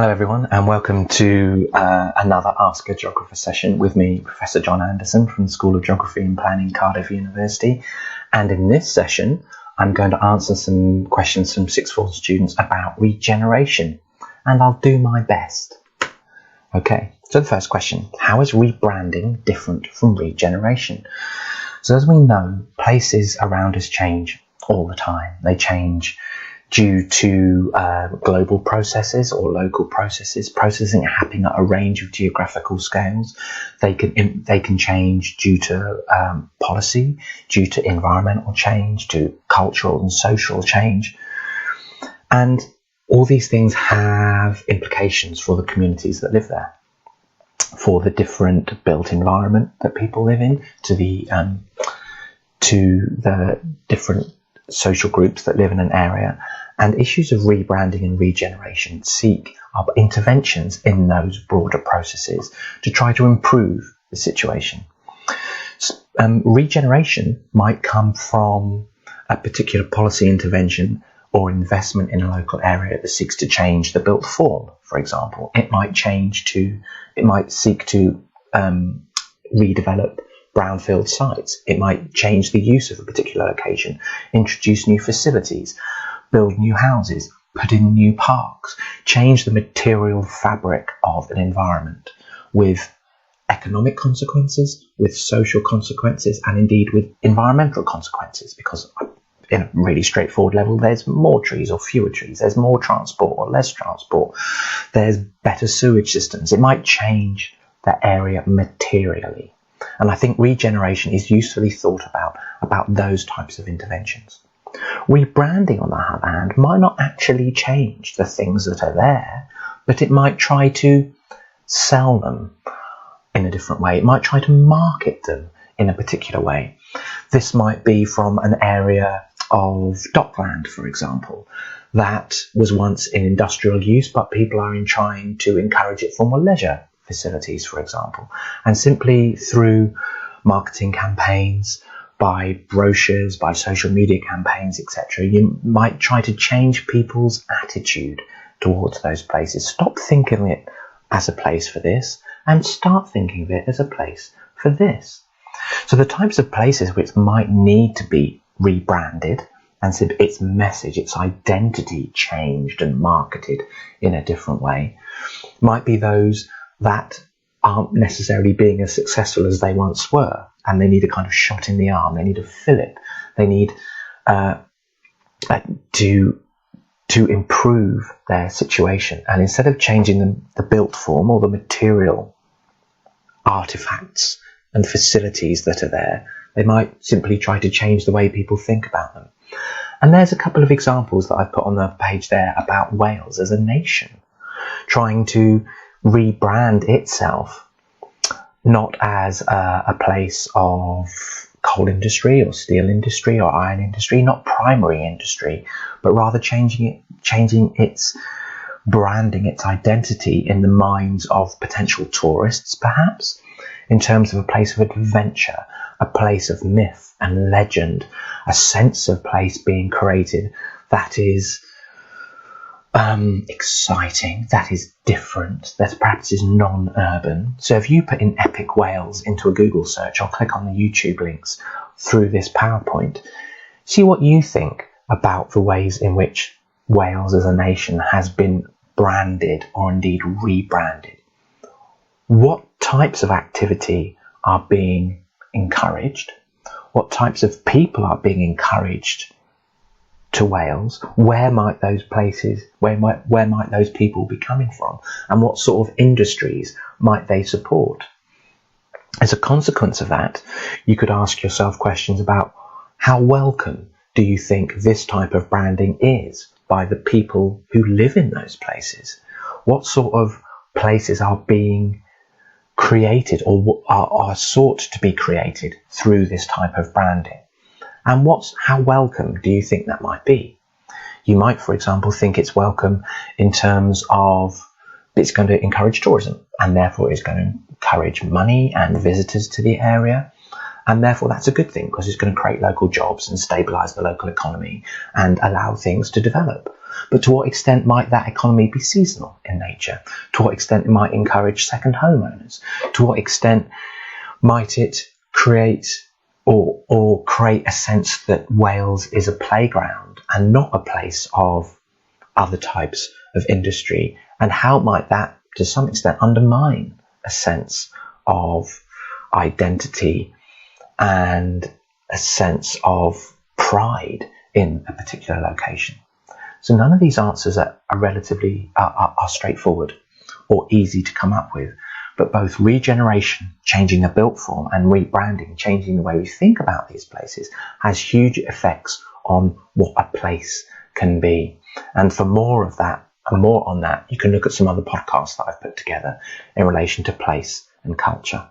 Hello everyone, and welcome to another Ask a Geographer session with me, Professor John Anderson from the School of Geography and Planning, Cardiff University. And in this session, I'm going to answer some questions from sixth form students about regeneration, and I'll do my best. Okay, so the first question, how is rebranding different from regeneration? So as we know, places around us change all the time. They change due to global processes or local processes, processing happening at a range of geographical scales. They can change due to policy, due to environmental change, to cultural and social change. And all these things have implications for the communities that live there, for the different built environment that people live in, to the different social groups that live in an area. And issues of rebranding and regeneration seek interventions in those broader processes to try to improve the situation. Regeneration might come from a particular policy intervention or investment in a local area that seeks to change the built form, for example. It might seek to redevelop brownfield sites. It might change the use of a particular location, introduce new facilities, build new houses, put in new parks, change the material fabric of an environment with economic consequences, with social consequences, and indeed with environmental consequences, because in a really straightforward level, there's more trees or fewer trees, there's more transport or less transport, there's better sewage systems. It might change the area materially. And I think regeneration is usefully thought about those types of interventions. Rebranding, on the other hand, might not actually change the things that are there, but it might try to sell them in a different way. It might try to market them in a particular way. This might be from an area of dockland, for example, that was once in industrial use, but people are trying to encourage it for more leisure facilities, for example, and simply through marketing campaigns, by brochures, by social media campaigns, etc., you might try to change people's attitude towards those places. Stop thinking of it as a place for this and start thinking of it as a place for this. So the types of places which might need to be rebranded and so its message, its identity changed and marketed in a different way might be those that aren't necessarily being as successful as they once were, and they need a kind of shot in the arm. They need a fillip. They need to improve their situation. And instead of changing the built form or the material artifacts and facilities that are there, they might simply try to change the way people think about them. And there's a couple of examples that I've put on the page there about Wales as a nation trying to rebrand itself not as a place of coal industry or steel industry or iron industry, not primary industry, but rather changing its branding, its identity in the minds of potential tourists, perhaps, in terms of a place of adventure, a place of myth and legend, a sense of place being created that is exciting, that is different, that perhaps is non-urban. So if you put in Epic Wales into a Google search or click on the YouTube links through this PowerPoint, see what you think about the ways in which Wales as a nation has been branded or indeed rebranded. What types of activity are being encouraged? What types of people are being encouraged to Wales? Where might those places, where might those people be coming from? And what sort of industries might they support? As a consequence of that, you could ask yourself questions about how welcome do you think this type of branding is by the people who live in those places? What sort of places are being created or are sought to be created through this type of branding? And how welcome do you think that might be? You might, for example, think it's welcome in terms of it's going to encourage tourism and therefore it's going to encourage money and visitors to the area. And therefore, that's a good thing because it's going to create local jobs and stabilise the local economy and allow things to develop. But to what extent might that economy be seasonal in nature? To what extent it might encourage second homeowners? To what extent might it create or create a sense that Wales is a playground and not a place of other types of industry? And how might that, to some extent, undermine a sense of identity and a sense of pride in a particular location? So none of these answers are relatively straightforward or easy to come up with, but both regeneration, changing the built form, and rebranding, changing the way we think about these places, has huge effects on what a place can be. And for more of that and more on that, you can look at some other podcasts that I've put together in relation to place and culture.